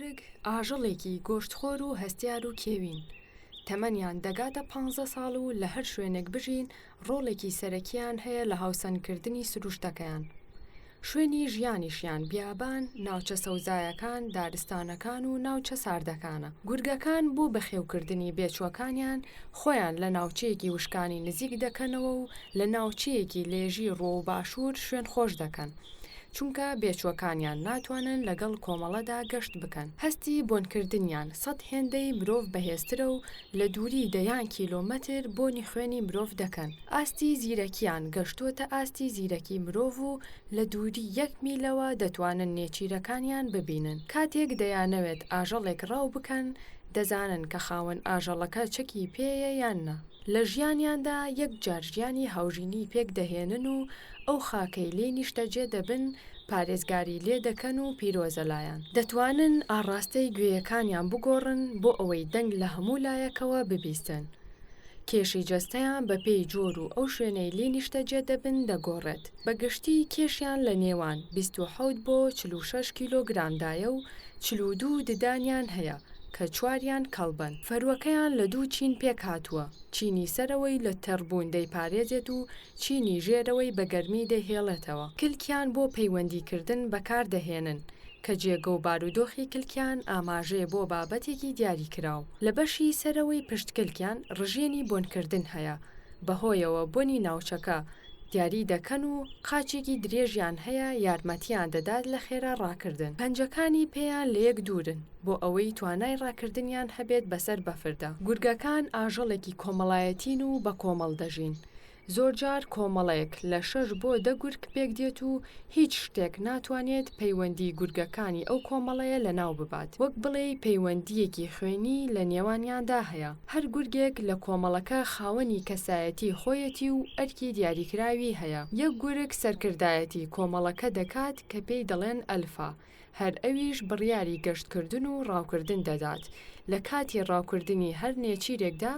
گورگ ئاژەڵێکی گۆشتخۆر و هەستیار و کێوین. تەمەنیان دەگاتە 15 ساڵ و لە هەر شوێنێک بژین ڕۆڵێکی سەرەکیان هەیە لە هاوسەنگکردنی سروشتەکەیان. شوێنی ژیانیشیان بیابان، ناوچە سەوزایەکان، دارستانەکان و ناوچە ساردەکانە. گورگەکان بۆ بەخێوکردنی بێچووەکانیان خۆیان لە ناوچەیەکی وشکانی نزیک دەکەنەوە و لە ناوچەیەکی لێژی ڕۆ و باشوور شوێن خۆش دەکەن. چونکە بێچووەکانیان ناتوانن لەگەڵ کۆمەڵەدا گەشت بکەن. هەستی بۆنکردنیان 100 هێندەی مرۆڤ بەهێزترە و لە دووری دەیان کیلۆمەتر بۆنی خوێنی مرۆڤ دەکەن. ئاستی زیرەکیان گەشتوتە ئاستی زیرەکی مرۆڤ و لە دووری 1 میلەوە دەتوانن نێچیرەکانی ببینن. کاتێک دەیانەوێت ئاژەڵێک ڕاو بکەن، دەزانن کە خاوەن ئاژەڵەکە چەکی پێیە یان نە. لە ژیانیاندا یەکجار ژیانی هاوژینی پێک دەهێنن و ئەو خاکەی لێ نیشتەجێ دەبن، پارێزگاری لێ دەکەن و پیرۆزەلایەن. دەتوانن ئاڕاستەی گوێیەکانیان بگۆڕن بۆ ئەوەی دەنگ لە هەموو لایەکەوە ببیستن. کێشی جەستەیان بە پێی جۆر و ئەو شوێنەی لێ نیشتەجێ دەبن دەگۆڕێت. بەگشتی کێشیان لە نێوان 27 بۆ 46 کیلۆگرامدایە و 42 ددانیان هەیە کە 4یان کەڵبن. فەروەکەیان لە 2 چین پێک هاتووە. چینی سەرەوەی لە تەڕبوون دەیپارێزێت و چینی ژێرەوەی بە گەرمی دەهێڵێتەوە. کلکیان بۆ پەیوەندیکردن بەکاردەهێنن کە جێگە و بارودۆخی کلکیان ئاماژەیە بۆ بابەتێکی دیاری کراو. لە بەشی سەرەوەی پشتکلکیان ڕژێنی بۆنکردن هەیە. بەهۆیەوە بۆنی ناوچەکە دیاری دەکەن و قاچێکی درێژیان هەیە یارمەتیان دەدات لە خێرا ڕاکردن. پەنجەکانی پێیان لە یەک دوورن بۆ ئەوەی توانای ڕاکردنیان هەبێت بەسەر بەفردا. گورگەکان ئاژەڵێکی کۆمەڵایەتین و بە کۆمەڵ دەژین. زۆرجار کۆمەڵەیەک لە 6 بۆ 10 گورگ پێک دێت و هیچ شتێک ناتوانێت پەیوەندی گورگەکانی ئەو کۆمەڵەیە لە ناو ببات. وەک بڵێ پەیوەندیەکی خوێنی لە نێوانیاندا هەیە. هەر گورگێک لە کۆمەڵەکە خاوەنی کەسایەتی خۆیەتی و ئەرکی دیاریکراوی هەیە. یەک گورگ سەرکردایەتی کۆمەڵەکە دەکات کە پێی دەڵێن ئەلفا. هەر ئەویش بڕیاری گەشتکردن و ڕاوکردن دەدات. لە کاتی ڕاوکردنی هەر نێچیرێکدا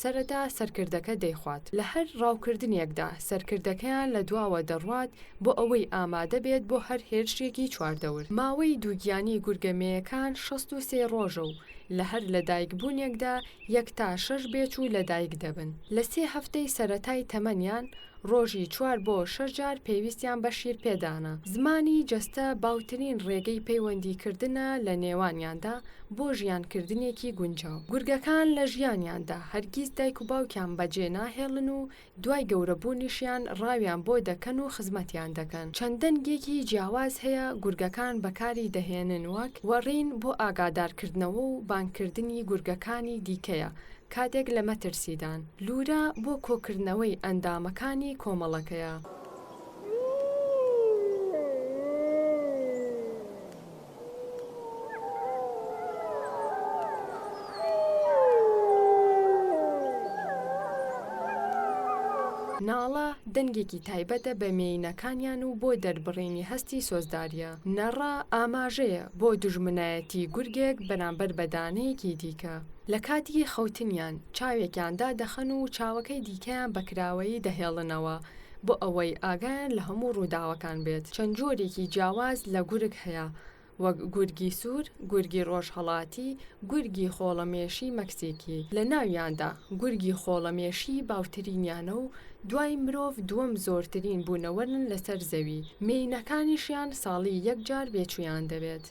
سەرەتا سەرکردەکە دەیخوات. لە هەر ڕاوکردنێکدا سەرکردەکەیان لە دواوە دەڕوات بۆ ئەوەی ئامادە بێت بۆ هەر هێرشێکی چواردەور. ماوەی دووگیانی گورگەمەیەکان 63 ڕۆژە و لە هەر لەدایکبوونێکدا 1 تا 6 بێچوو لەدایک دەبن. لە 3 هەفتەی سەرەتای تەمەنیان ڕۆژی 4 بۆ 6 جار پێویستیان بە شیر پێدانە. زمانی جەستە باوترین ڕێگەی پەیوەندیکردنە لە نێوانیاندا بۆ ژیانکردنێکی گونجاو. گورگەکان لە ژیانیاندا هەرگیز دایک و باوکیان بەجێ ناهێڵن و دوای گەورەبوونیشیان ڕاویان بۆ دەکەن و خزمەتیان دەکەن. چەند دەنگێکی جیاواز هەیە گورگەکان بەکاری دەهێنن وەک وەڕین بۆ ئاگادارکردنەوە و بانگکردنی گورگەکانی دیکەیە کاتێک لە مەترسیدان. لورە بۆ کۆکردنەوەی ئەندامەکانی کۆمەڵەکەیە. ناڵە دەنگێکی تایبەتە بە مێینەکانیان و بۆ دەربڕینی هەستی سۆزداریە. نەڕە ئاماژەیە بۆ دوژمنایەتی گورگێک بەرامبەر بەدانەیەکی دیکە. لە کاتی خەوتنیان چاوێکیاندا دەخەن و چاوەکەی دیکەیان بەکراوەیی دەهێڵنەوە بۆ ئەوەی ئاگایان لە هەموو ڕووداوەکان بێت. چەند جۆرێکی جیاواز لە گورگ هەیە وەک گورگی سوور، گورگی ڕۆژهەڵاتی، گورگی خۆڵەمێشی مەکسیکی. لە ناویاندا گورگی خۆڵەمێشی باوترینیانە و دوای مرۆڤ دووەم زۆرترین بوونەوەرن لەسەر زەوی. مێینەکانیشیان ساڵی 1 جار بێچوویان دەبێت.